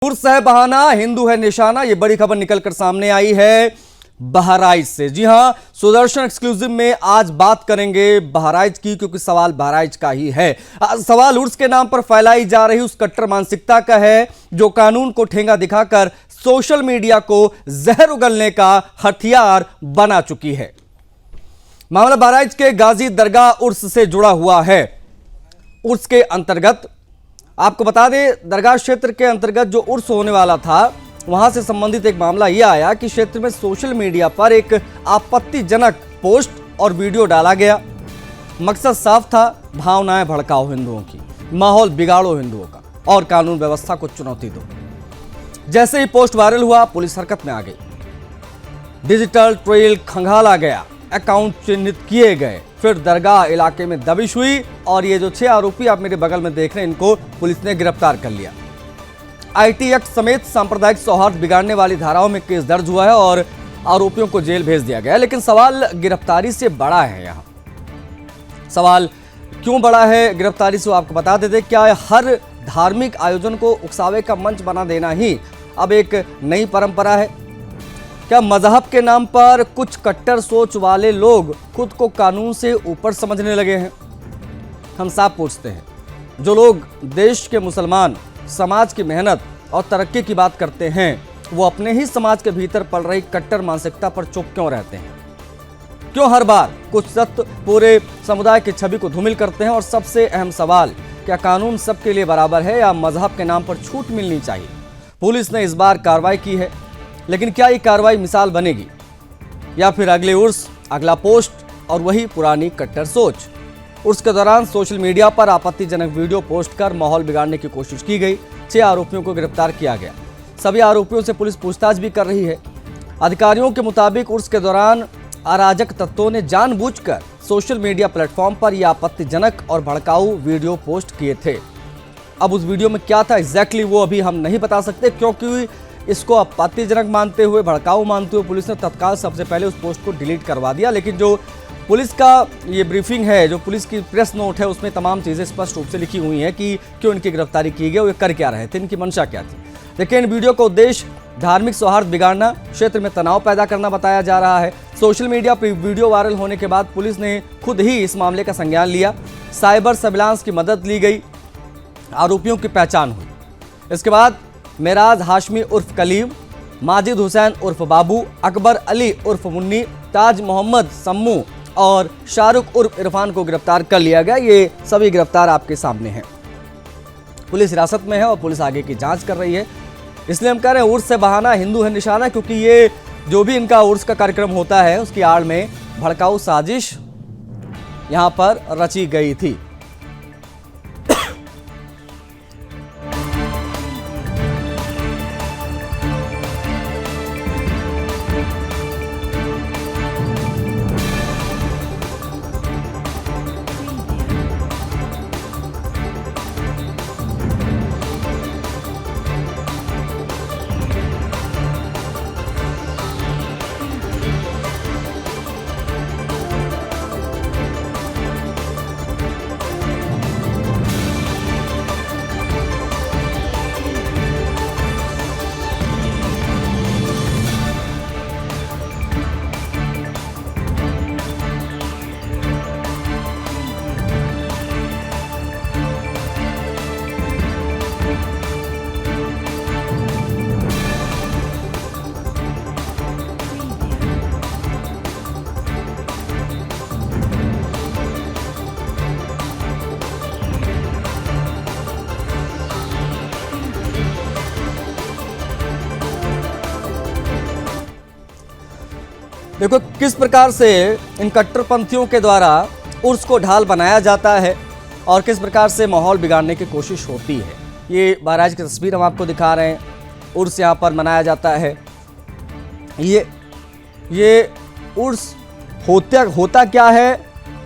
उर्स है बहाना, हिंदू है निशाना। ये बड़ी खबर निकलकर सामने आई है बहराइच से। जी हां, सुदर्शन एक्सक्लूसिव में आज बात करेंगे बहराइच की, क्योंकि सवाल बहराइच का ही है। सवाल उर्स के नाम पर फैलाई जा रही उस कट्टर मानसिकता का है जो कानून को ठेंगा दिखाकर सोशल मीडिया को जहर उगलने का हथियार बना चुकी है। मामला बहराइच के गाजी दरगाह उर्स से जुड़ा हुआ है। उर्स के अंतर्गत आपको बता दें, दरगाह क्षेत्र के अंतर्गत जो उर्स होने वाला था, वहां से संबंधित एक मामला यह आया कि क्षेत्र में सोशल मीडिया पर एक आपत्तिजनक पोस्ट और वीडियो डाला गया। मकसद साफ था, भावनाएं भड़काओ हिंदुओं की, माहौल बिगाड़ो हिंदुओं का और कानून व्यवस्था को चुनौती दो। जैसे ही पोस्ट वायरल हुआ, पुलिस हरकत में आ गई। डिजिटल ट्रेल खंगाला गया, अकाउंट चिन्हित किए गए, फिर दरगाह इलाके में दबिश हुई और ये जो 6 आरोपी आप मेरे बगल में देख रहे हैं, इनको पुलिस ने गिरफ्तार कर लिया। आईटी एक्ट समेत सांप्रदायिक सौहार्द बिगाड़ने वाली धाराओं में केस दर्ज हुआ है और आरोपियों को जेल भेज दिया गया। लेकिन सवाल गिरफ्तारी से बड़ा है। यहाँ सवाल क्यों बड़ा है गिरफ्तारी से, आपको बता देते। क्या हर धार्मिक आयोजन को उकसावे का मंच बना देना ही अब एक नई परंपरा है? क्या मजहब के नाम पर कुछ कट्टर सोच वाले लोग खुद को कानून से ऊपर समझने लगे हैं? हम साफ पूछते हैं, जो लोग देश के मुसलमान समाज की मेहनत और तरक्की की बात करते हैं, वो अपने ही समाज के भीतर पल रही कट्टर मानसिकता पर चुप क्यों रहते हैं? क्यों हर बार कुछ तत्व पूरे समुदाय की छवि को धूमिल करते हैं? और सबसे अहम सवाल, क्या कानून सबके लिए बराबर है या मजहब के नाम पर छूट मिलनी चाहिए? पुलिस ने इस बार कार्रवाई की है, लेकिन क्या ये कार्रवाई मिसाल बनेगी या फिर अगले उर्स, अगला पोस्ट और वही पुरानी कट्टर सोच? उर्स के दौरान सोशल मीडिया पर आपत्तिजनक वीडियो पोस्ट कर माहौल बिगाड़ने की कोशिश की गई। 6 आरोपियों को गिरफ्तार किया गया। सभी आरोपियों से पुलिस पूछताछ भी कर रही है। अधिकारियों के मुताबिक उर्स के दौरान अराजक तत्वों ने जानबूझकर सोशल मीडिया प्लेटफॉर्म पर यह आपत्तिजनक और भड़काऊ वीडियो पोस्ट किए थे। अब उस वीडियो में क्या था एग्जैक्टली, वो अभी हम नहीं बता सकते, क्योंकि इसको आपत्तिजनक मानते हुए, भड़काऊ मानते हुए पुलिस ने तत्काल सबसे पहले उस पोस्ट को डिलीट करवा दिया। लेकिन जो पुलिस का ये ब्रीफिंग है, जो पुलिस की प्रेस नोट है, उसमें तमाम चीज़ें स्पष्ट रूप से लिखी हुई हैं कि क्यों इनकी गिरफ्तारी की गई, वो कर क्या रहे थे, इनकी मंशा क्या थी। लेकिन वीडियो का उद्देश्य धार्मिक सौहार्द बिगाड़ना, क्षेत्र में तनाव पैदा करना बताया जा रहा है। सोशल मीडिया पर वीडियो वायरल होने के बाद पुलिस ने खुद ही इस मामले का संज्ञान लिया। साइबर सर्विलांस की मदद ली गई, आरोपियों की पहचान हुई। इसके बाद मेराज हाशमी उर्फ कलीम, माजिद हुसैन उर्फ बाबू, अकबर अली उर्फ मुन्नी, ताज मोहम्मद सम्मू और शाहरुख उर्फ इरफान को गिरफ्तार कर लिया गया। ये सभी गिरफ्तार आपके सामने हैं। पुलिस हिरासत में है और पुलिस आगे की जांच कर रही है। इसलिए हम कह रहे हैं उर्स से बहाना, हिंदू है निशाना, क्योंकि ये जो भी इनका उर्स का कार्यक्रम होता है, उसकी आड़ में भड़काऊ साजिश यहां पर रची गई थी। देखो किस प्रकार से इन कट्टरपंथियों के द्वारा उर्स को ढाल बनाया जाता है और किस प्रकार से माहौल बिगाड़ने की कोशिश होती है। ये बहराइच की तस्वीर हम आपको दिखा रहे हैं। उर्स यहाँ पर मनाया जाता है। ये उर्स होता क्या है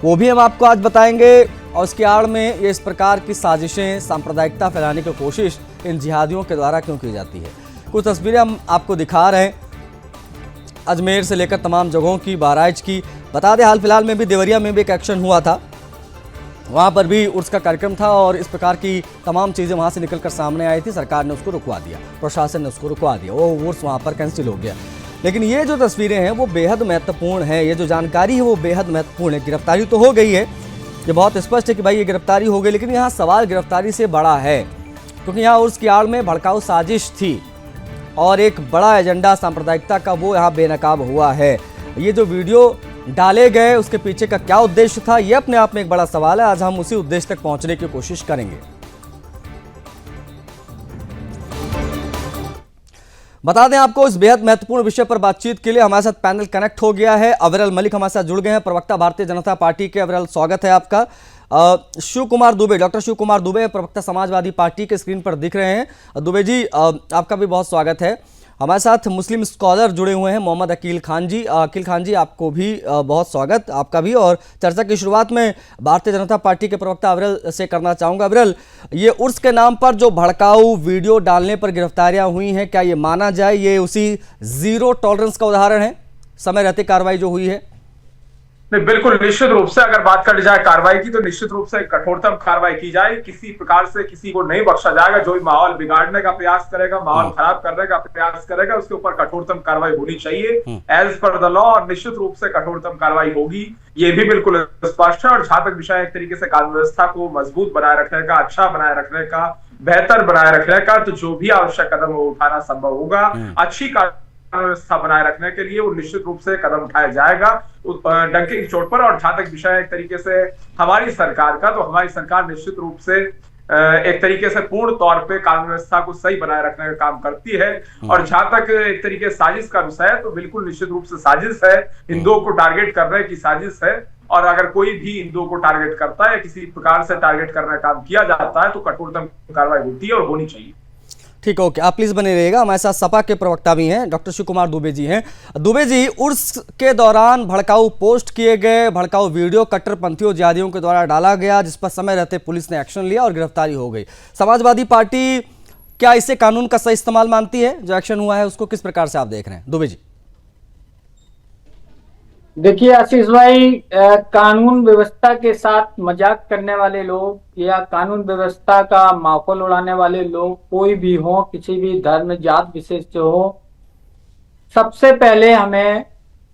वो भी हम आपको आज बताएंगे, और इसके आड़ में ये इस प्रकार की साजिशें, सांप्रदायिकता फैलाने की कोशिश इन जिहादियों के द्वारा क्यों की जाती है। कुछ तस्वीरें हम आपको दिखा रहे हैं अजमेर से लेकर तमाम जगहों की, बहराइच की। बता दें हाल फिलहाल में भी देवरिया में भी एक एक्शन हुआ था। वहाँ पर भी उर्स का कार्यक्रम था और इस प्रकार की तमाम चीज़ें वहाँ से निकलकर सामने आई थी। सरकार ने उसको रुकवा दिया, प्रशासन ने उसको रुकवा दिया, वो उर्स वहाँ पर कैंसिल हो गया। लेकिन ये जो तस्वीरें हैं वो बेहद महत्वपूर्ण है, ये जो जानकारी है वो बेहद महत्वपूर्ण है। गिरफ्तारी तो हो गई है, ये बहुत स्पष्ट है कि भाई ये गिरफ्तारी हो गई, लेकिन यहाँ सवाल गिरफ्तारी से बड़ा है, क्योंकि यहाँ उर्स की आड़ में भड़काऊ साजिश थी और एक बड़ा एजेंडा सांप्रदायिकता का वो यहाँ बेनकाब हुआ है। ये जो वीडियो डाले गए उसके पीछे का क्या उद्देश्य था, ये अपने आप में एक बड़ा सवाल है। आज हम उसी उद्देश्य तक पहुंचने की कोशिश करेंगे। बता दें आपको, इस बेहद महत्वपूर्ण विषय पर बातचीत के लिए हमारे साथ पैनल कनेक्ट हो गया है। अविरल मलिक हमारे साथ जुड़ गए हैं, प्रवक्ता भारतीय जनता पार्टी के। अविरल, स्वागत है आपका। शिव कुमार दुबे, डॉक्टर शिव कुमार दुबे, प्रवक्ता समाजवादी पार्टी के, स्क्रीन पर दिख रहे हैं। दुबे जी, आपका भी बहुत स्वागत है। हमारे साथ मुस्लिम स्कॉलर जुड़े हुए हैं, मोहम्मद अकील खान जी। अकील खान जी, आपको भी बहुत स्वागत, आपका भी। और चर्चा की शुरुआत में भारतीय जनता पार्टी के प्रवक्ता अविरल से करना चाहूँगा। अविरल, ये उर्स के नाम पर जो भड़काऊ वीडियो डालने पर गिरफ्तारियां हुई हैं, क्या ये माना जाए ये उसी जीरो टॉलरेंस का उदाहरण है, समय रहते कार्रवाई जो हुई है? नहीं, बिल्कुल निश्चित रूप से अगर बात करी जाए कार्रवाई की तो निश्चित रूप से कठोरतम कार्रवाई की जाए। किसी प्रकार से किसी को नहीं बख्शा जाएगा। जो भी माहौल बिगाड़ने का प्रयास करेगा, माहौल खराब करने का प्रयास करेगा, उसके ऊपर कठोरतम कार्रवाई होनी चाहिए एज पर द लॉ, और निश्चित रूप से कठोरतम कार्रवाई होगी, ये भी बिल्कुल स्पष्ट है। और जहां तक विषय एक तरीके से कानून व्यवस्था को मजबूत बनाए रखने का, अच्छा बनाए रखने का, बेहतर बनाए रखने का, तो जो भी आवश्यक कदम उठाना संभव होगा अच्छी व्यवस्था बनाए रखने के लिए, वो निश्चित रूप से कदम उठाया जाएगा डंके की चोट पर। और जहां तक विषय एक तरीके से हमारी सरकार का, तो हमारी सरकार निश्चित रूप से एक तरीके से पूर्ण तौर पे कानून व्यवस्था को सही बनाए रखने का काम करती है। और जहां तक एक तरीके से साजिश का विषय है, तो बिल्कुल निश्चित रूप से साजिश है, हिंदुओं को टारगेट करने की साजिश है। और अगर कोई भी हिंदुओं को टारगेट करता है, किसी प्रकार से टारगेट करने का काम किया जाता है, तो कठोरतम कार्रवाई होती है और होनी चाहिए। ठीक है, ओके, आप प्लीज बने रहिएगा। हमारे साथ सपा के प्रवक्ता भी हैं, डॉक्टर शिव कुमार दुबे जी हैं। दुबे जी, उर्स के दौरान भड़काऊ पोस्ट किए गए, भड़काऊ वीडियो कट्टरपंथियों जिहादियों के द्वारा डाला गया, जिस पर समय रहते पुलिस ने एक्शन लिया और गिरफ्तारी हो गई। समाजवादी पार्टी क्या इसे कानून का सही इस्तेमाल मानती है? जो एक्शन हुआ है उसको किस प्रकार से आप देख रहे हैं, दुबे जी? देखिए आशीष भाई, कानून व्यवस्था के साथ मजाक करने वाले लोग या कानून व्यवस्था का माहौल उड़ाने वाले लोग कोई भी हो, किसी भी धर्म जात विशेष से हो, सबसे पहले हमें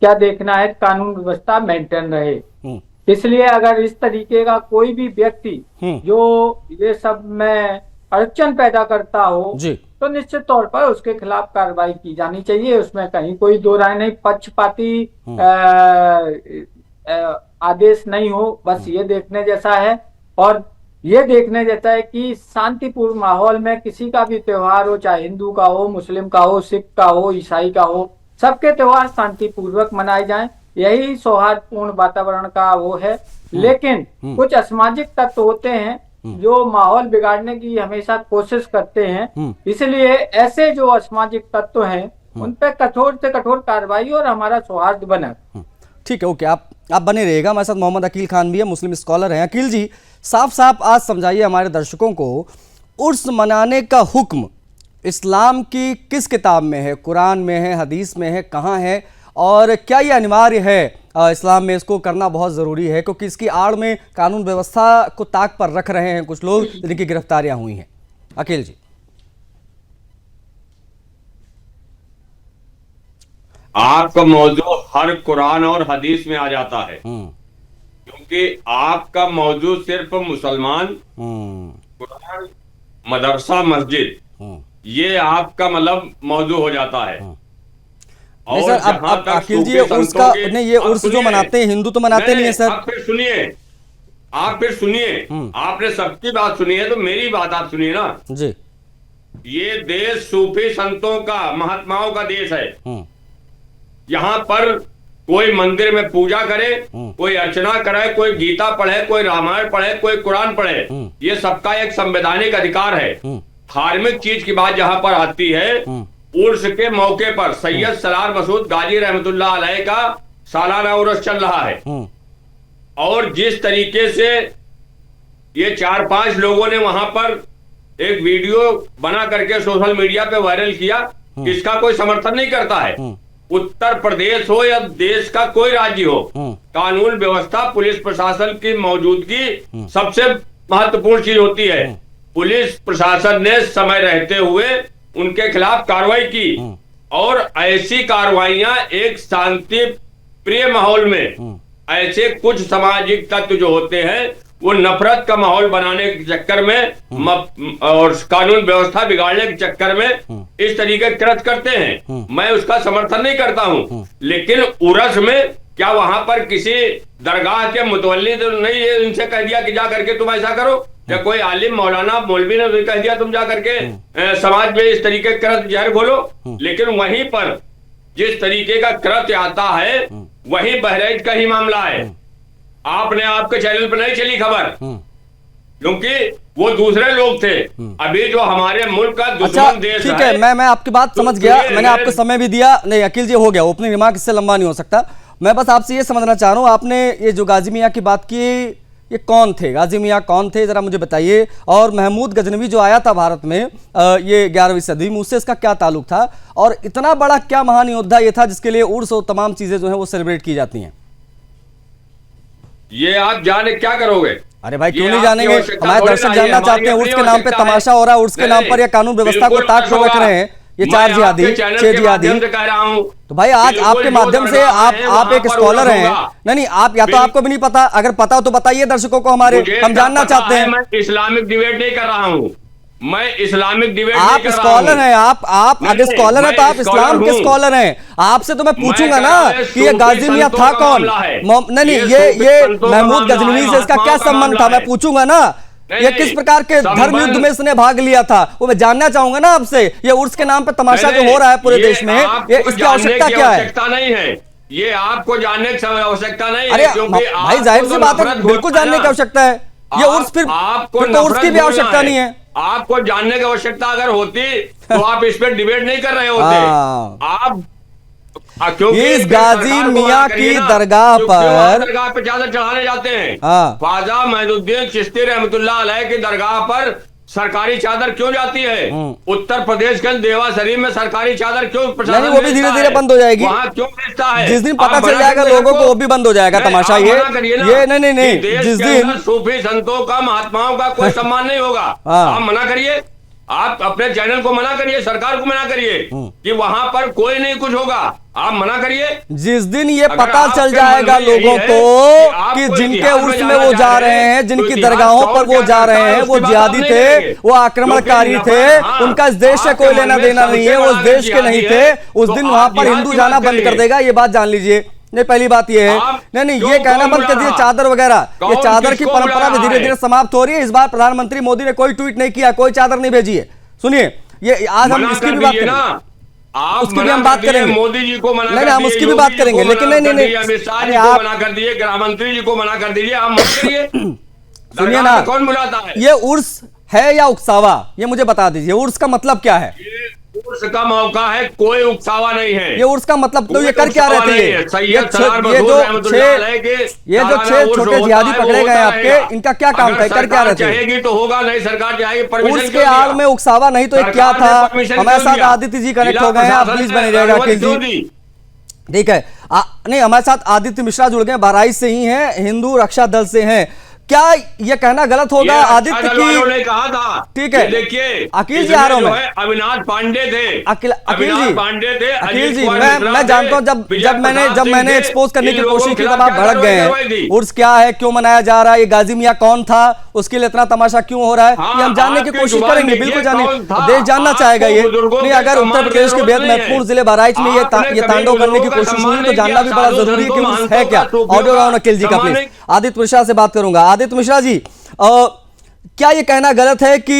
क्या देखना है, कानून व्यवस्था मेंटेन रहे। इसलिए अगर इस तरीके का कोई भी व्यक्ति जो ये सब में अड़चन पैदा करता हो जी, तो निश्चित तौर पर उसके खिलाफ कार्रवाई की जानी चाहिए। उसमें कहीं कोई दो राय नहीं, पक्षपाती आदेश नहीं हो, बस ये देखने जैसा है। और ये देखने जैसा है कि शांतिपूर्ण माहौल में किसी का भी त्योहार हो, चाहे हिंदू का हो, मुस्लिम का हो, सिख का हो, ईसाई का हो, सबके त्योहार शांतिपूर्वक मनाए जाएं, यही सौहार्दपूर्ण वातावरण का वो है। लेकिन कुछ असामाजिक तत्व होते हैं जो माहौल बिगाड़ने की हमेशा कोशिश करते हैं, इसलिए ऐसे जो असामाजिक तत्व हैं उन पे कठोर से कठोर कार्रवाई और हमारा सौहार्द बना। ठीक है, ओके, आप बने रहिएगा। हमारे साथ मोहम्मद अकील खान भी है, मुस्लिम स्कॉलर हैं। अकील जी, साफ साफ आज समझाइए हमारे दर्शकों को, उर्स मनाने का हुक्म इस्लाम की किस किताब में है? कुरान में है, हदीस में है, कहाँ है? और क्या ये अनिवार्य है इस्लाम में इसको करना बहुत ज़रूरी है? क्योंकि इसकी आड़ में कानून व्यवस्था को ताक पर रख रहे हैं कुछ लोग, जिनकी गिरफ्तारियां हुई हैं। अकील जी, आपका मौजू हर कुरान और हदीस में आ जाता है, क्योंकि आपका मौजू सिर्फ मुसलमान, कुरान, मदरसा, मस्जिद, ये आपका मतलब मौजू हो जाता है। नहीं सर, अब अकील जी, उर्स का नहीं, ये उर्स जो मनाते हैं हिंदू तो मनाते नहीं है सर। आप फिर सुनिए, आपने सबकी बात सुनी है, तो मेरी बात आप सुनिए ना जी। ये देश सूफी संतों का, महात्माओं का देश है। यहाँ पर कोई मंदिर में पूजा करे, कोई अर्चना करे, कोई गीता पढ़े, कोई रामायण पढ़े, कोई कुरान पढ़े, ये सबका एक संवैधानिक अधिकार है। धार्मिक चीज की बात जहां पर आती है, उर्स के मौके पर सैयद सलार मसूद गाजी रहमतुल्लाह अलैह का सालाना उर्स चल रहा है, और जिस तरीके से ये 4-5 लोगों ने वहां पर एक वीडियो बना करके सोशल मीडिया पे वायरल किया, इसका कोई समर्थन नहीं करता है। उत्तर प्रदेश हो या देश का कोई राज्य हो, कानून व्यवस्था, पुलिस प्रशासन की मौजूदगी सबसे महत्वपूर्ण चीज होती है। पुलिस प्रशासन ने समय रहते हुए उनके खिलाफ कार्रवाई की और ऐसी कार्रवाइयां एक शांति प्रिय माहौल में, ऐसे कुछ सामाजिक तत्व जो होते हैं वो नफरत का माहौल बनाने के चक्कर में और कानून व्यवस्था बिगाड़ने के चक्कर में इस तरीके के कृत्य करते हैं। मैं उसका समर्थन नहीं करता हूं, लेकिन उर्स में क्या वहां पर किसी दरगाह के मुतवल्ली तो नहीं है इनसे कह दिया कि जा करके तुम ऐसा करो, या कोई आलिम मौलाना मौलवी ने तो कह दिया तुम जा करके समाज में इस तरीके का कृत्य जहर खोलो। लेकिन वहीं पर जिस तरीके का कृत्य आता है वही बहराइच का ही मामला है। आपने आपके चैनल पर नहीं चली खबर, क्योंकि वो दूसरे लोग थे। अभी जो हमारे मुल्क का दुश्मन देश ठीक है, मैं आपकी बात समझ गया, मैंने आपको समय भी दिया। नहीं अकील जी, हो गया ओपनिंग रिमार्क, इससे लंबा नहीं हो सकता। मैं बस आपसे ये समझना चाह रहा हूं, आपने ये जो गाजी मियां की बात की, ये कौन थे? गाजी मियां कौन थे, जरा मुझे बताइए। और महमूद गजनवी जो आया था भारत में ये 11वीं सदी में, उससे इसका क्या ताल्लुक था? और इतना बड़ा क्या महान योद्धा ये था जिसके लिए उर्स और तमाम चीजें जो है वो सेलिब्रेट की जाती हैं? ये आप जाने क्या करोगे? अरे भाई क्यों नहीं जानेंगे? हमारे दर्शक जानना चाहते हैं। उर्स के नाम पे तमाशा हो रहा है, उर्स के नाम पर या कानून व्यवस्था को ताक पर रख रहे हैं ये 4 जिहादी 6 जिहादी। कह रहा हूं तो भाई आज आपके माध्यम से आप एक स्कॉलर हैं। नहीं आप या तो आपको भी नहीं पता, अगर पता हो तो बताइए दर्शकों को हमारे, हम जानना चाहते हैं। मैं इस्लामिक डिबेट नहीं कर रहा हूं, मैं इस्लामिक डिबेट आप स्कॉलर हैं, आप अगर स्कॉलर हैं तो आप इस्लाम के स्कॉलर हैं। आपसे तो मैं पूछूंगा ना कि ये गाजी मियां था कौन? नहीं ये महमूद गजनवी से इसका क्या संबंध था, मैं पूछूंगा ना। ये किस प्रकार के धर्म युद्ध में इसने भाग लिया था वो मैं जानना चाहूंगा ना आपसे। ये उर्स के नाम पे तमाशा जो हो रहा है पूरे देश में, ये इसकी आवश्यकता क्या है? नहीं है, ये आपको जानने की आवश्यकता नहीं है। अरे भाई जाहिर सी बात है, बिल्कुल जानने की आवश्यकता है। ये उर्स फिर तो उर्स की भी आवश्यकता नहीं है। आपको जानने की आवश्यकता अगर होती तो आप इस पर डिबेट नहीं कर रहे होते। आप क्योंकि इस गाजी मियां की दरगाह पर चादर चढ़ाने जाते हैं। हाँ। ख्वाजा महदुद्दीन चिश्ती रहमतुल्लाह अलैह की दरगाह पर सरकारी चादर क्यों जाती है? उत्तर प्रदेश के देवा शरीफ में सरकारी चादर क्यों प्रशासन नहीं, वो भी धीरे धीरे बंद हो जाएगी। वहाँ क्यों भेजता है? जिस दिन पता चल जाएगा लोगों को वो भी बंद हो जाएगा तमाशा। ये नहीं जिस दिन सूफी संतों का महात्माओं का कोई सम्मान नहीं होगा, आप मना करिए। आप अपने चैनल को मना करिए, सरकार को मना करिए कि वहां पर कोई नहीं कुछ होगा, आप मना करिए। जिस दिन ये पता चल जाएगा लोगों को कि जिनके उर्स में वो जा रहे हैं, जिनकी दरगाहों पर वो जा रहे हैं, वो जिहादी थे, वो आक्रमणकारी थे, उनका इस देश से कोई लेना देना नहीं है, वो इस देश के नहीं थे, उस दिन वहां पर हिंदू जाना बंद कर देगा। ये बात जान लीजिए। नहीं पहली बात ये है, नहीं ये कहना बंद कर दिए चादर वगैरह, ये चादर की परंपरा भी धीरे धीरे समाप्त हो रही है। इस बार प्रधानमंत्री मोदी ने कोई ट्वीट नहीं किया, कोई चादर नहीं भेजी है। सुनिए ये आज हम इसकी भी बात करेंगे, उसकी भी हम बात करेंगे। मोदी जी को मना, नहीं हम उसकी भी बात करेंगे, लेकिन नहीं अमित शाह जी को मना कर दिए, गृह मंत्री जी को मना कर दीजिए, आप मत करिए। सुनिए ना, कौन बुलाता है? ये उर्स है या उकसावा, ये मुझे बता दीजिए। उर्स का मतलब क्या है? उर्स का मौका है, कोई उकसावा नहीं है। ये उर्स का मतलब तो ये कर क्या रहे थे? ये जो 6 छोटे जिहादी पकड़े गए आपके, इनका क्या काम था, कर क्या रहे थे? चाहेगी तो होगा, नहीं सरकार चाहेगी। उर्स के आड़ में उकसावा नहीं तो ये क्या था? हमारे साथ आदित्य जी कनेक्ट हो गए हैं, आप प्लीज बने रहेगा अखिल जी। ठीक है, नहीं हमारे साथ आदित्य मिश्रा जुड़ गए, बहराइच से ही हैं, हिंदू रक्षा दल से हैं। क्या ये कहना गलत होगा आदित्य की? कहा था, ठीक है, देखिए अखिल जी आ रहा हूं मैं। अविनाश पांडे थे, अखिल जी पांडे थे, अखिल जी मैं जानता हूं जब मैंने एक्सपोज करने की कोशिश की तब आप भड़क गए हैं। उर्स क्या है, क्यों मनाया जा रहा है, ये गाजी मियां कौन था, उसके लिए इतना तमाशा क्यों हो रहा है, ये हम जानने की कोशिश करेंगे। बिल्कुल जाने, देश जानना चाहेगा ये। नहीं अगर उत्तर प्रदेश के बेहद महत्वपूर्ण जिले बहराइच में ये तांडव करने की कोशिश हुई तो जानना भी बड़ा जरूरी है कि उर्स है क्या। ऑडियो राउंड अखिल जी का प्लीज। आदित्य मिश्रा से बात करूंगा। आदित्य मिश्रा जी, क्या ये कहना गलत है कि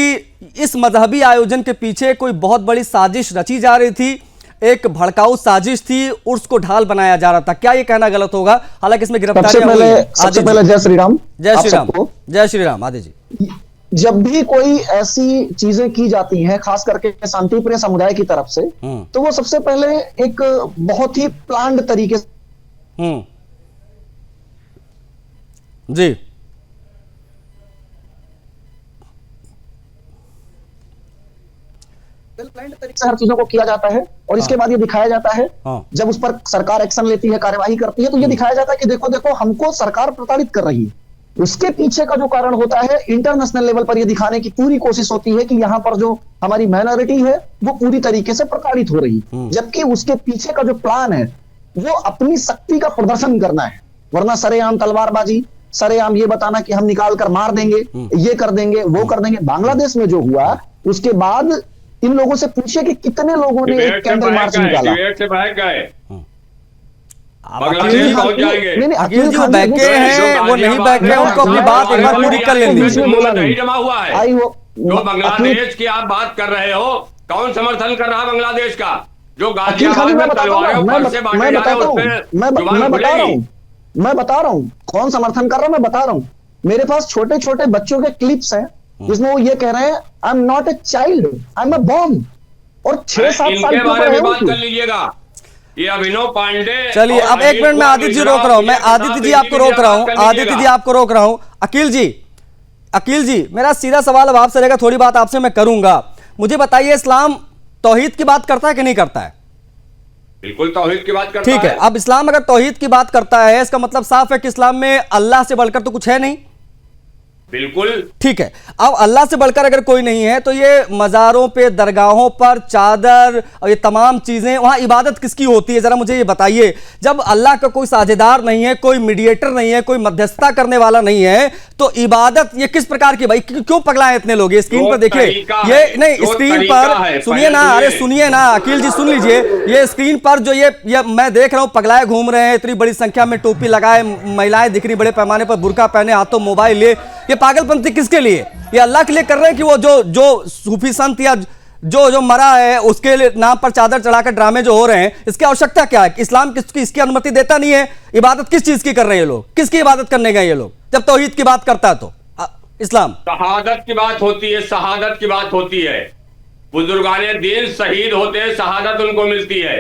इस मजहबी आयोजन के पीछे कोई बहुत बड़ी साजिश रची जा रही थी, एक भड़काऊ साजिश थी, उर्स को ढाल बनाया जा रहा था? क्या ये कहना गलत होगा? हालांकि इसमें गिरफ्तारियां हुई हैं। सबसे पहले जय श्री राम। जय श्री राम। जय श्री राम। आदित्य जी, जब भी कोई ऐसी चीजें की जाती हैं, खास करके शांतिप्रिय समुदाय की तरफ से, तो वो सबसे पहले एक बहुत ही प्लान्ड तरीके से जी वेल प्लान्ड तरीके से हर चीजों को किया जाता है और इसके बाद ये दिखाया जाता है, जब उस पर सरकार एक्शन लेती है, कार्यवाही करती है, तो ये दिखाया जाता है कि देखो देखो हमको सरकार प्रताड़ित कर रही है। उसके पीछे का जो कारण होता है, इंटरनेशनल लेवल पर ये दिखाने की पूरी कोशिश होती है कि यहाँ पर जो हमारी माइनॉरिटी है वो पूरी तरीके से प्रताड़ित हो रही, जबकि उसके पीछे का जो प्लान है वो अपनी शक्ति का प्रदर्शन करना है। वरना सरेआम तलवारबाजी, सरेआम ये बताना कि हम निकाल कर मार देंगे, ये कर देंगे, वो कर देंगे। बांग्लादेश में जो हुआ उसके बाद इन लोगों से पूछिए कि कितने लोगों ने एक कैंडल मार्च निकाला। बांग्लादेश पहुंच जाएंगे। अकील जी वो बैठे हैं, वो नहीं बैठे, उनको अपनी बात एक बार पूरी कर लेनी नहीं जमा हुआ है। जो बांग्लादेश की आप बात कर रहे हो, कौन समर्थन कर रहा है बांग्लादेश का? जो गाजियाबाद में तलवारें ऊपर से बांटे जा रहे हैं, उस पे जुबान खुलेगी। मैं बता रहा हूं कौन समर्थन कर रहा है, मैं बता रहा हूं। मेरे पास छोटे छोटे बच्चों के क्लिप्स हैं जिसमें वो ये कह रहे हैं I am not a child, I am a bomb. और 6-7 साल के बारे में बात कर लीजिएगा। ये अभिनव पांडे। चलिए अब एक मिनट में आदित्य जी रोक रहा हूं, मैं आदित्य जी आपको रोक रहा हूं, आदित्य जी आपको रोक रहा हूं। अकील जी मेरा सीधा सवाल अब आपसे रहेगा, थोड़ी बात आपसे मैं करूंगा। मुझे बताइए इस्लाम तौहीद की बात करता है कि नहीं करता है? बिल्कुल तौहीद की बात करता है। ठीक है, अब इस्लाम अगर तौहीद की बात करता है, इसका मतलब साफ है कि इस्लाम में अल्लाह से बढ़कर तो कुछ है नहीं। बिल्कुल ठीक है, अब अल्लाह से बढ़कर अगर कोई नहीं है तो ये मज़ारों पे, दरगाहों पर चादर और ये तमाम चीज़ें, वहाँ इबादत किसकी होती है? ज़रा मुझे ये बताइए। जब अल्लाह का कोई साझेदार नहीं है, कोई मीडिएटर नहीं है, कोई मध्यस्थता करने वाला नहीं है, तो इबादत ये किस प्रकार की? भाई क्यों पगलाए इतने लोग? ये स्क्रीन पर देखिए, ये नहीं स्क्रीन पर सुनिए ना, अरे सुनिए ना अकील जी, सुन लीजिए। ये स्क्रीन पर जो ये मैं देख रहा हूँ पगलाए घूम रहे हैं, इतनी बड़ी संख्या में टोपी लगाए महिलाएं दिख रही, बड़े पैमाने पर बुर्का पहने, हाथों मोबाइल लिए। ये पागलपंथी किसके लिए? ये अल्लाह के लिए कर रहे हैं कि वो जो सूफी संत या जो मरा है उसके नाम पर चादर चढ़ाकर ड्रामे जो हो रहे हैं, इसकी आवश्यकता क्या है? इस्लाम इसकी अनुमति देता नहीं है। इबादत किस चीज की कर रहे हैं ये लोग? किसकी इबादत करने गए ये लोग? जब तौहीद की बात करता है तो इस्लाम शहादत की बात होती है, शहादत की बात होती है। बुजुर्गाने दीन शहीद होते हैं, शहादत उनको मिलती है।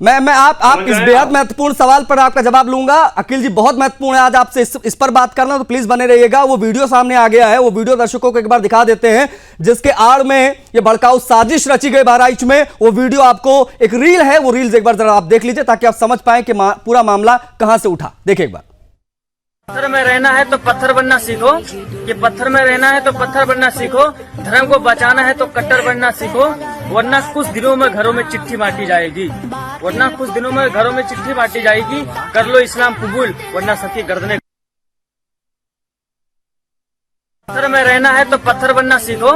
मैं आप इस बेहद महत्वपूर्ण सवाल पर आपका जवाब लूंगा। अकील जी बहुत महत्वपूर्ण है आज आपसे इस पर बात करना, तो प्लीज बने रहिएगा। वो वीडियो सामने आ गया है, वो वीडियो दर्शकों को एक बार दिखा देते हैं जिसके आड़ में ये भड़काऊ साजिश रची गई बहराइच में। वो वीडियो आपको एक रील है, वो रील्स एक बार जरा आप देख लीजिए ताकि आप समझ पाए कि पूरा मामला कहां से उठा। देखिए एक बार। पत्थर में रहना है तो पत्थर बनना सीखो, कि पत्थर में रहना है तो पत्थर बनना सीखो, धर्म को बचाना है तो कट्टर बनना सीखो, वरना कुछ दिनों में घरों में चिट्ठी बांटी जाएगी, वरना कुछ दिनों में घरों में चिट्ठी बांटी जाएगी। कर लो इस्लाम कबूल, वरना सबकी गर्दनें। पत्थर में रहना है तो पत्थर बनना सीखो,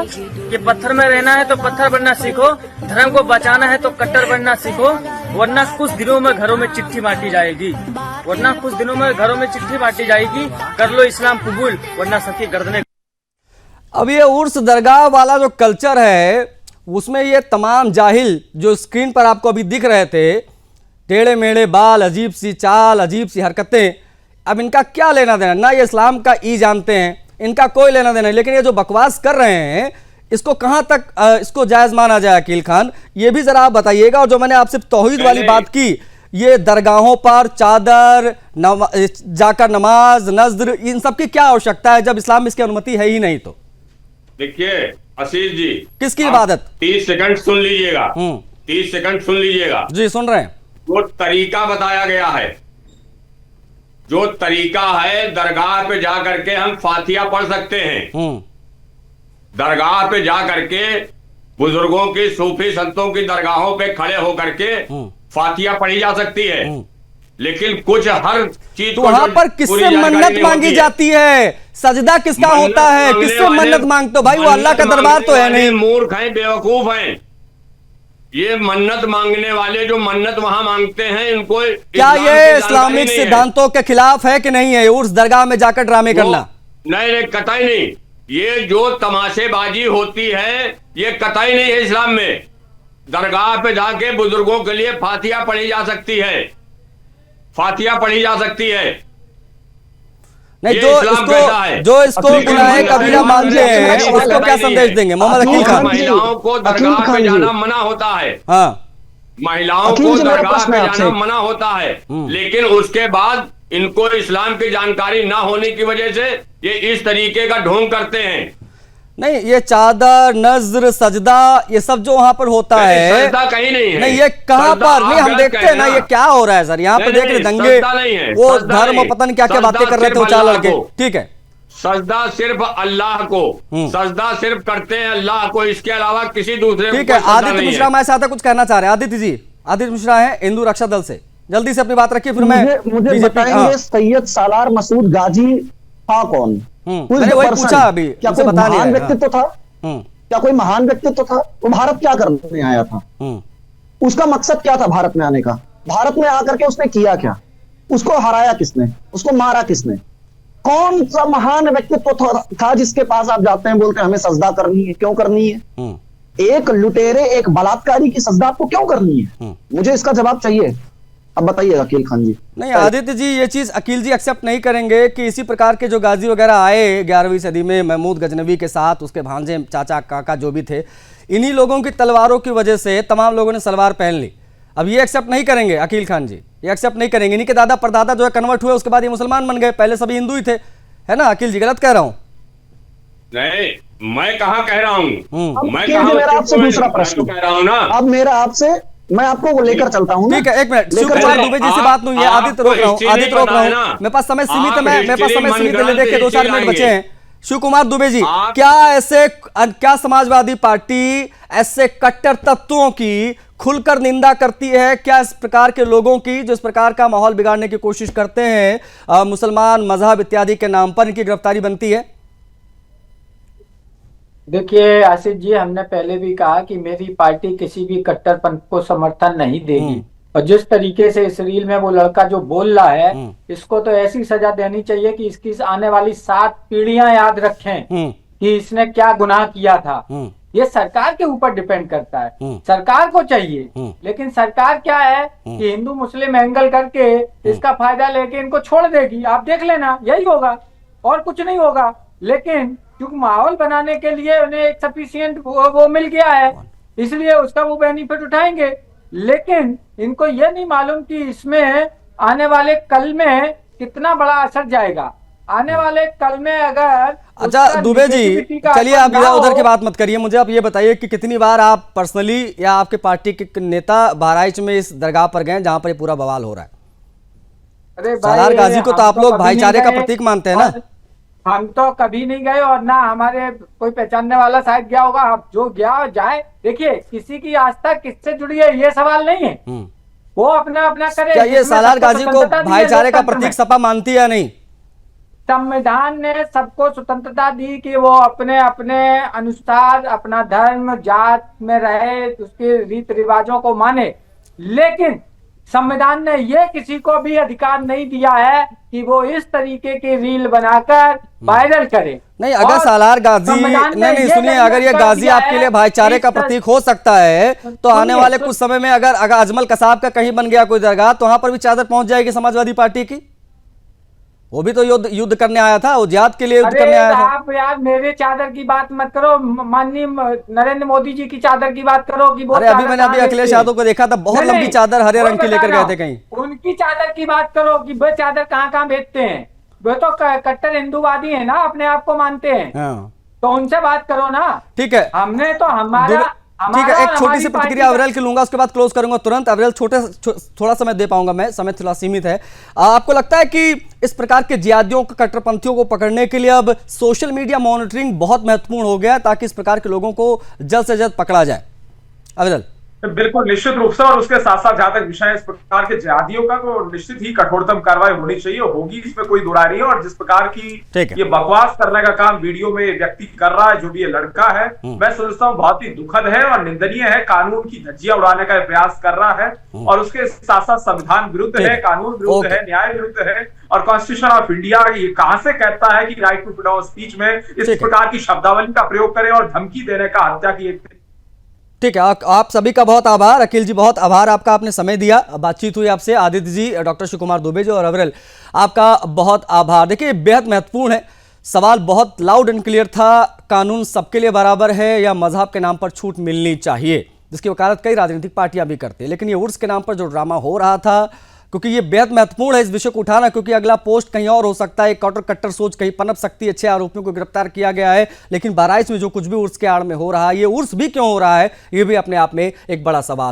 कि पत्थर में रहना है तो पत्थर बनना सीखो, धर्म को बचाना है तो कट्टर बनना सीखो, वरना कुछ दिनों में घरों में चिट्ठी बांटी जाएगी, वरना कुछ दिनों में घरों में चिट्ठी बांटी जाएगी। कर लो इस्लाम कबूल, वरना सबकी गर्दनें। अब ये उर्स दरगाह वाला जो कल्चर है उसमें ये तमाम जाहिल जो स्क्रीन पर आपको अभी दिख रहे थे, टेढ़े मेढ़े बाल, अजीब सी चाल, अजीब सी हरकतें, अब इनका क्या लेना देना? ना ये इस्लाम का ई जानते हैं, इनका कोई लेना देना नहीं। लेकिन ये जो बकवास कर रहे हैं इसको कहां तक इसको जायज माना जाए? अकील खान ये भी जरा आप बताइएगा। और जो मैंने आपसे तौहीद वाली बात की, ये दरगाहों पर चादर, जाकर नमाज, नज़्र, इन सब की क्या आवश्यकता है जब इस्लाम में इसकी अनुमति है ही नहीं? तो देखिए आशीष जी, किसकी इबादत? 30 सेकंड सुन लीजिएगा, 30 सेकंड सुन लीजिएगा जी, सुन रहे हैं। जो तरीका बताया गया है, जो तरीका है, दरगाह पे जा करके हम फातिहा पढ़ सकते हैं। दरगाह पे जा करके बुजुर्गों की, सूफी संतों की दरगाहों पे खड़े होकर के फातिहा पढ़ी जा सकती है। लेकिन कुछ हर चीज तो वहां पर किससे मन्नत मांगी जाती है? सजदा किसका होता है? किससे मन्नत मांगते हो भाई? वो अल्लाह का दरबार तो है नहीं। मूर्ख हैं, बेवकूफ हैं ये मन्नत मांगने वाले। जो मन्नत वहां मांगते हैं इनको क्या ये इस्लामिक सिद्धांतों के खिलाफ है कि नहीं है उर्स दरगाह में जाकर ड्रामे करना? नहीं, कतई नहीं। ये जो तमाशेबाजी होती है ये कतई नहीं है इस्लाम में। दरगाह पे जाके बुजुर्गों के लिए फातिहा पढ़ी जा सकती है, फातिहा पढ़ी जा सकती है। नहीं, जो इसको गुनाहे कबीरा मानते हैं उसको क्या संदेश देंगे? मोहम्मद अकील खान। महिलाओं को दरगाह पे जाना मना होता है। हाँ, महिलाओं को दरगाह पे जाना मना होता है, लेकिन उसके बाद इनको इस्लाम की जानकारी ना होने की वजह से ये इस तरीके का ढोंग करते हैं। नहीं, ये चादर, नज्र, सजदा, ये सब जो वहां पर होता है, सजदा कहीं नहीं है। नहीं ये कहां पर, नहीं हम देखते हैं ना ये क्या हो रहा है सर, यहाँ पे देख रहे दंगे, वो धर्म और पता नहीं क्या क्या बातें कर रहे थे वो चार लड़के। ठीक है, सजदा सिर्फ अल्लाह को, सजदा सिर्फ करते हैं अल्लाह को, इसके अलावा किसी दूसरे को। ठीक है, आदित्य मिश्रा हमारे साथ कुछ कहना चाह रहे हैं। आदित्य जी, आदित्य मिश्रा है हिंदू रक्षा दल से, जल्दी से अपनी बात रखिए फिर मैं मुझे बताएंगे सैयद सालार मसूद गाजी था कौन? मैंने वही पूछा अभी, क्या कोई महान व्यक्तित्व था? क्या कोई महान व्यक्तित्व था? वो भारत क्या करने आया था? उसका मकसद क्या था भारत में आने का? भारत में आकर के उसने किया क्या? उसको हराया किसने? उसको मारा किसने? कौन सा महान व्यक्तित्व था जिसके पास आप जाते हैं, बोलते हैं हमें सजदा करनी है? क्यों करनी है? एक लुटेरे, एक बलात्कारी की सजदा आपको क्यों करनी है? मुझे इसका जवाब चाहिए। अब बताइए अकील खान जी। नहीं आदित्य जी, ये चीज अकील जी एक्सेप्ट नहीं करेंगे कि इसी प्रकार के जो गाजी वगैरह आए 11वीं सदी में महमूद गजनवी के साथ, उसके भांजे, चाचा, काका जो भी थे, इन्हीं लोगों की तलवारों की वजह से तमाम लोगों ने सलवार पहन ली। अब ये एक्सेप्ट नहीं करेंगे अकील खान जी, ये एक्सेप्ट नहीं करेंगे। इन्हीं के दादा परदादा जो है कन्वर्ट हुए, उसके बाद ये मुसलमान बन गए, पहले सभी हिंदू ही थे, है ना अकील जी? गलत कह रहा हूँ? नहीं, मैं कहाँ कह रहा हूँ, मैं आपसे दूसरा प्रश्न कह रहा हूँ ना। अब मेरा आपसे, मैं आपको लेकर चलता हूँ। ठीक है, एक मिनट, शिव कुमार दुबे जी से बात नहीं है, आदित्य रोक रहा हूँ, आदित्य रोक रहा हूँ, मेरे पास समय सीमित है, मेरे पास समय सीमित है, देखिए 2-4 मिनट बचे हैं। शिव कुमार दुबे जी, क्या समाजवादी पार्टी ऐसे कट्टर तत्वों की खुलकर निंदा करती है? क्या इस प्रकार के लोगों की जो इस प्रकार का माहौल बिगाड़ने की कोशिश करते हैं मुसलमान मजहब इत्यादि के नाम पर, इनकी गिरफ्तारी बनती है? देखिए आशीष जी, हमने पहले भी कहा कि मेरी पार्टी किसी भी कट्टरपंथ को समर्थन नहीं देगी, और जिस तरीके से इस रील में वो लड़का जो बोल रहा है, इसको तो ऐसी सजा देनी चाहिए कि इसकी आने वाली 7 पीढ़ियां याद रखें कि इसने क्या गुनाह किया था। ये सरकार के ऊपर डिपेंड करता है, सरकार को चाहिए, लेकिन सरकार क्या है कि हिंदू मुस्लिम एंगल करके इसका फायदा लेके इनको छोड़ देगी। आप देख लेना, यही होगा और कुछ नहीं होगा। लेकिन क्योंकि माहौल बनाने के लिए उन्हें एक सफिशिएंट वो मिल गया है, इसलिए उसका वो बेनिफिट उठाएंगे। लेकिन इनको ये नहीं मालूम कि इसमें आने वाले कल में कितना बड़ा असर जाएगा। आने वाले कल में अगर अच्छा दुबे जी, चलिए आप इधर उधर की बात मत करिए, मुझे आप ये बताइए कि कितनी बार आप पर्सनली या आपके पार्टी के नेता बहराइच में इस दरगाह पर गए जहां पर ये पूरा बवाल हो रहा है? अरे सालार गाजी को तो आप लोग भाईचारे का प्रतीक मानते हैं ना? हम तो कभी नहीं गए, और ना हमारे कोई पहचानने वाला शायद गया होगा। आप जो गया जाए, देखिए किसी की आस्था किससे जुड़ी है ये सवाल नहीं है, वो अपना अपना करे। क्या ये सालार गाजी को भाईचारे का प्रतीक सपा मानती है या नहीं? संविधान ने सबको स्वतंत्रता दी कि वो अपने अपने अनुसार अपना धर्म जात में रहे, उसके रीति रिवाजों को माने, लेकिन संविधान ने ये किसी को भी अधिकार नहीं दिया है कि वो इस तरीके की रील बनाकर वायरल करे। नहीं, अगर सालार गाजी, नहीं सुनिए, अगर ये गाजी आपके लिए भाईचारे का प्रतीक हो सकता है तो आने वाले कुछ समय में अगर अजमल कसाब का कहीं बन गया कोई दरगाह, तो वहां पर भी चादर पहुंच जाएगी समाजवादी पार्टी की। वो भी तो युद्ध करने आया था, वो जिहाद के लिए युद्ध करने आया था। आप यार मेरे चादर की बात मत करो, माननीय नरेंद्र मोदी जी की चादर की बात करो कि वो। अरे अभी मैंने अखिलेश यादव को देखा था, बहुत लंबी चादर हरे रंग की लेकर गए थे कहीं। उनकी चादर की बात करो कि वो चादर कहाँ कहाँ बेचते हैं। वो तो कट्टर हिंदूवादी है ना, अपने आप को मानते हैं, तो उनसे बात करो ना। ठीक है, हमने तो हमारा ठीक है, एक छोटी सी प्रतिक्रिया अविरल की लूंगा, उसके बाद क्लोज करूंगा तुरंत। अविरल, थोड़ा समय दे पाऊंगा मैं, समय थोड़ा सीमित है। आपको लगता है कि इस प्रकार के जिहादियों को, कट्टरपंथियों को पकड़ने के लिए अब सोशल मीडिया मॉनिटरिंग बहुत महत्वपूर्ण हो गया ताकि इस प्रकार के लोगों को जल्द से जल्द पकड़ा जाए? अविरल। बिल्कुल, निश्चित रूप से, और उसके साथ साथ जहां तक विषय इस प्रकार के जिहादियों का, तो निश्चित ही कठोरतम कार्रवाई होनी चाहिए, होगी, इसमें कोई दुराई नहीं है। और जिस प्रकार की ये बकवास करने का काम वीडियो में व्यक्ति कर रहा है, जो भी ये लड़का है, मैं समझता हूँ बहुत ही दुखद है और निंदनीय है। कानून की धज्जियां उड़ाने का प्रयास कर रहा है, और उसके साथ साथ संविधान विरुद्ध है, कानून विरुद्ध है, न्याय विरुद्ध है। और कॉन्स्टिट्यूशन ऑफ इंडिया ये कहां से कहता है कि right to freedom of speech में इस प्रकार की शब्दावली का प्रयोग करें और धमकी देने का, हत्या की। ठीक है, आप सभी का बहुत आभार। अखिल जी बहुत आभार आपका, आपने समय दिया, बातचीत हुई आपसे। आदित्य जी, डॉक्टर शिव कुमार दुबे जी और अविरल, आपका बहुत आभार। देखिए बेहद महत्वपूर्ण है सवाल, बहुत लाउड एंड क्लियर था। कानून सबके लिए बराबर है या मजहब के नाम पर छूट मिलनी चाहिए, जिसकी वकालत कई राजनीतिक पार्टियां भी करती है। लेकिन ये उर्स के नाम पर जो ड्रामा हो रहा था, क्योंकि ये बेहद महत्वपूर्ण है इस विषय को उठाना, क्योंकि अगला पोस्ट कहीं और हो सकता है, कट्टर सोच कहीं पनप सकती है। 6 आरोपियों को गिरफ्तार किया गया है, लेकिन बहराइच में जो कुछ भी उर्स के आड़ में हो रहा है, ये उर्स भी क्यों हो रहा है, ये भी अपने आप में एक बड़ा सवाल है।